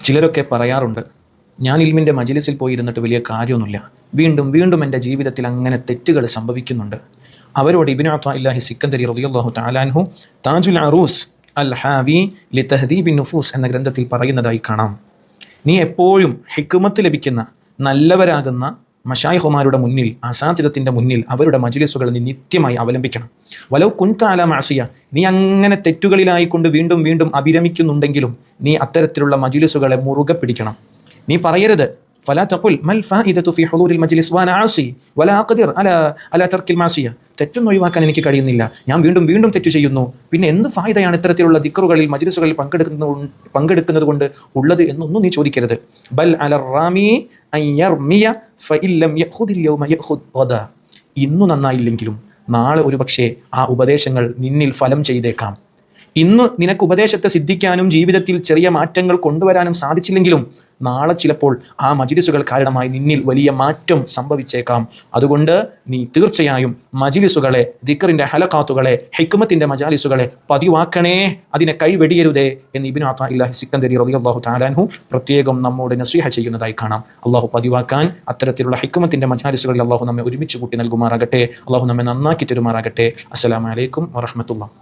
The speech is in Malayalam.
ചിലരൊക്കെ പറയാറുണ്ട്, ഞാൻ ഇൽമിൻ്റെ മജ്‌ലിസിൽ പോയി ഇരുന്നിട്ട് വലിയ കാര്യമൊന്നുമില്ല, വീണ്ടും വീണ്ടും എൻ്റെ ജീവിതത്തിൽ അങ്ങനെ തെറ്റുകൾ സംഭവിക്കുന്നുണ്ട്. അവരോട് ഇബ്നു അത്വാഇല്ലാഹി സിക്കന്ദരി റളിയല്ലാഹു തആല അൻഹു താജുൽ അറൂസ് അൽ ഹാവി ലി തഹദീബിൻ നുഫൂസ് എന്ന ഗ്രന്ഥത്തിൽ പറയുന്നതായി കാണാം, നീ എപ്പോഴും ഹിക്മത്ത് ലഭിക്കുന്ന നല്ലവരാകുന്ന മശായിഖുമാരുടെ മുന്നിൽ, അസാതിദത്തിൻ്റെ മുന്നിൽ അവരുടെ മജ്‌ലിസുകൾ നീ നിത്യമായി അവലംബിക്കണം. വലൗ കുൻത അലാ മഅസിയ, നീ അങ്ങനെ തെറ്റുകളിലായിക്കൊണ്ട് വീണ്ടും വീണ്ടും അഭിരമിക്കുന്നുണ്ടെങ്കിലും നീ അത്തരത്തിലുള്ള മജ്‌ലിസുകളെ മുറുകെ പിടിക്കണം. നീ പറയരുത് ഫലാ തഖുൽ മൽ ഫായിദതു ഫി ഹുദൂരിൽ മജ്‌ലിസ് വഅന ആസി വലാ അഖ്ദിർ അലാ തർക്കിൽ മാസിയ, തെറ്റൊന്നും ഒഴിവാക്കാൻ എനിക്ക് കഴിയുന്നില്ല, ഞാൻ വീണ്ടും വീണ്ടും തെറ്റ് ചെയ്യുന്നു, പിന്നെ എന്ത് ഫായിദയാണ് ഇത്തരത്തിലുള്ള ദിക്റുകളിൽ മജ്‌ലിസുകളിൽ പങ്കെടുക്കുന്നത് കൊണ്ട് ഉള്ളത് എന്നൊന്നും നീ ചോദിക്കരുത്. ബൽ അലർ റാമി അൻ യർമിയ ഫഇൻ ലം യഖുദിൽ യൗമ യഖുദ് ഗദാ, ഇന്നു നന്നായില്ലെങ്കിലും നാളെ ഒരുപക്ഷേ ആ ഉപദേശങ്ങൾ നിന്നിൽ ഫലം ചെയ്തേക്കാം. ഇന്ന് നിനക്ക് ഉപദേശത്തെ സിദ്ധിക്കാനും ജീവിതത്തിൽ ചെറിയ മാറ്റങ്ങൾ കൊണ്ടുവരാനും സാധിച്ചില്ലെങ്കിലും നാളെ ചിലപ്പോൾ ആ മജ്‌ലിസുകൾ കാരണമായി നിന്നിൽ വലിയ മാറ്റം സംഭവിച്ചേക്കാം. അതുകൊണ്ട് നീ തീർച്ചയായും മജ്‌ലിസുകളെ, ദിക്റിന്റെ ഹലഖാത്തുകളെ, ഹിക്മത്തിന്റെ മജാലിസുകളെ പതിവാക്കണേ, അതിനെ കൈവെടിയരുതേ എന്ന് ഇബ്നു അത്വാഇല്ലാഹി സിക്കന്ദരി റളിയല്ലാഹു തആല അൻഹു പ്രത്യേകം നമ്മോട് നസീഹ ചെയ്യുന്നതായി കാണാം. അള്ളാഹു പതിവാക്കാൻ അത്തരത്തിലുള്ള ഹിക്മത്തിന്റെ മജാലിസുകളിൽ അള്ളാഹു നമ്മെ ഒരുമിച്ച് കൂട്ടി നൽകുമാറാകട്ടെ. അള്ളാഹു നമ്മെ നന്നാക്കി തരുമാറാകട്ടെ. അസ്സലാമു അലൈക്കും വറഹ്മത്തുള്ളാഹി.